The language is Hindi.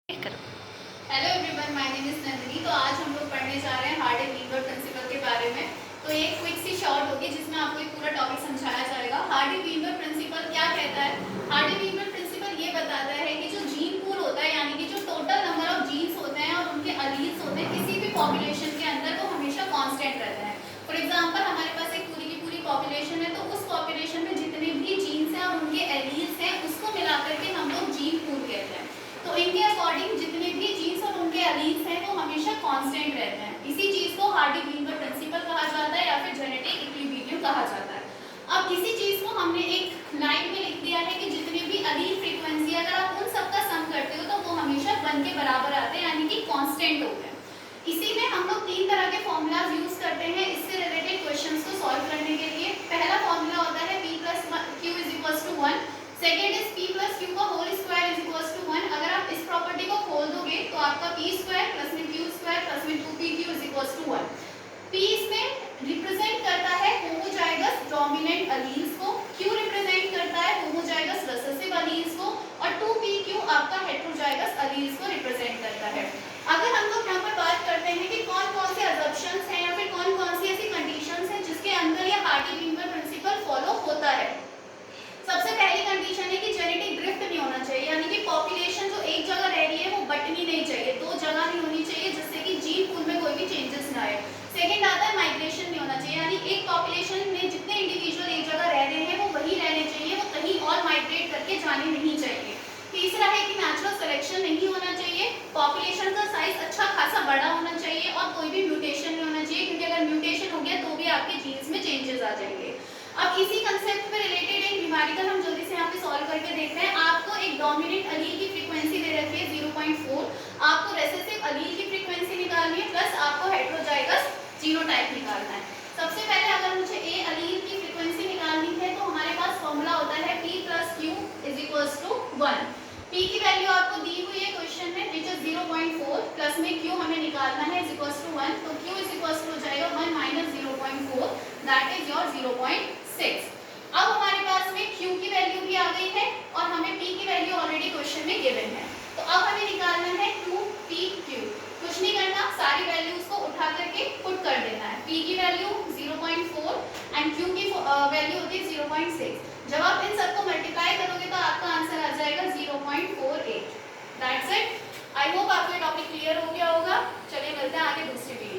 Hello everyone, my name is Nandini. तो आज हम लोग पढ़ने जा रहे हैं हार्डी-वीवर प्रिंसिपल के बारे में। तो एक क्विक सी शॉर्ट होगी जिसमें आपको एक पूरा टॉपिक समझाया जाएगा। हार्डी-वीवर प्रिंसिपल क्या कहता है? हार्डी-वीवर प्रिंसिपल ये बताता है कि जो जीन पूल होता है, यानी कि जो टोटल नंबर ऑफ जीन्स होते हैं और उनके अलील्स होते हैं किसी भी पॉपुलेशन के अंदर, वो हमेशा कांस्टेंट रहते हैं। फॉर एग्जांपल, हमारे पास एक पूरी की पूरी पॉपुलेशन है, तो उस पॉपुलेशन में जितने भी जीन्स हैं और उनके एलील्स हैं, उसको मिलाकर के हम लोग जीन पूल कहते हैं। तो इनके अकॉर्डिंग जितने भी जीन्स और उनके एलील्स हैं वो हमेशा कांस्टेंट रहते हैं। इसी चीज को हार्डी-वीवर प्रिंसिपल कहा जाता है या फिर जेनेटिक इक्विलिब्रियम कहा जाता है। अब इसी चीज को हमने एक लाइन में लिख दिया है कि जितने भी एलील फ्रीक्वेंसी, अगर आप उन सबका सम करते हो तो वो हमेशा 1 के बराबर आते हैं, यानी कि कांस्टेंट होते हैं। इसी में हम लोग 3 तरह के फॉर्मूलाज यूज करते हैं इससे रिलेटेड क्वेश्चंस को सॉल्व करने के लिए। पहला फॉर्मूला होता है p + q = 1। Second is p + q का होल स्क्वायर = 1। अगर आप इस प्रॉपर्टी को खोल दोगे तो आपका p² + में q² + में 2pq = 1। p इसमें रिप्रेजेंट करता है होमोजाइगस डोमिनेंट एलील्स को, q रिप्रेजेंट करता है होमोजाइगस रिसेसिव एलील्स को और 2pq आपका हेटेरोजाइगस एलील्स को रिप्रेजेंट करता है। अगर हम लोग यहाँ पर बात करते हैं कि कौन कौन से असम्पशंस हैं या फिर कौन कौन सी ऐसी कंडीशंस हैं जिसके अंदर ये हार्डी-वीवर प्रिंसिपल फॉलो होता है। सबसे पहली कंडीशन है कि जेनेटिक ड्रिफ्ट नहीं होना चाहिए, यानी कि पॉपुलेशन जो एक जगह रह रही है वो बटनी नहीं चाहिए, 2 जगह नहीं होनी चाहिए, जिससे कि जीन पूल में कोई भी चेंजेस ना आए। सेकंड आता है माइग्रेशन नहीं होना चाहिए, यानी एक पॉपुलेशन में जितने इंडिविजुअल एक जगह रह रहे हैं वो वही रहने चाहिए, वो कहीं और माइग्रेट करके जाने नहीं चाहिए। तीसरा है कि नेचुरल सिलेक्शन नहीं होना चाहिए, पॉपुलेशन का साइज अच्छा खासा बड़ा होना चाहिए और कोई भी म्यूटेशन नहीं होना चाहिए, क्योंकि अगर म्यूटेशन हो गया तो भी आपके जीन्स में चेंजेस आ जाएंगे। अब इसी कंसेप्ट पे रिलेटेड एक न्यूमेरिकल हम जल्दी से यहाँ पे सॉल्व करके देखते हैं। आपको एक डोमिनेंट एलील की फ्रीक्वेंसी दे रखी है 0.4, आपको रेसेसिव एलील की फ्रीक्वेंसी निकालनी है, प्लस आपको हेटेरोजाइगस जीनोटाइप निकालना है। सबसे पहले अगर मुझे ए एलील की फ्रीक्वेंसी निकालनी है तो हमारे पास फॉर्मूला होता है p + q = 1। p की वैल्यू आपको दी हुई है क्वेश्चन में, विच इज 0.4, प्लस में q हमें निकालना है = 1, तो q हो जाएगा 1 - 0.4, दैट इज योर 0.6। अब हमारे पास में q की वैल्यू भी आ गई है और हमें p की वैल्यू ऑलरेडी क्वेश्चन में गिवन है। तो अब हमें निकालना है 2pq। कुछ नहीं करना, सारी वैल्यूज को उठा करके पुट कर देना है। p की वैल्यू 0.4 एंड q की वैल्यू होती है 0.6। जब आप इन सबको मल्टीप्लाई करोगे तो आपका आंसर आ जाएगा 0.48। That's it. आई होप आपको टॉपिक क्लियर हो गया होगा। चलिए मिलते हैं आगे दूसरी वीडियो।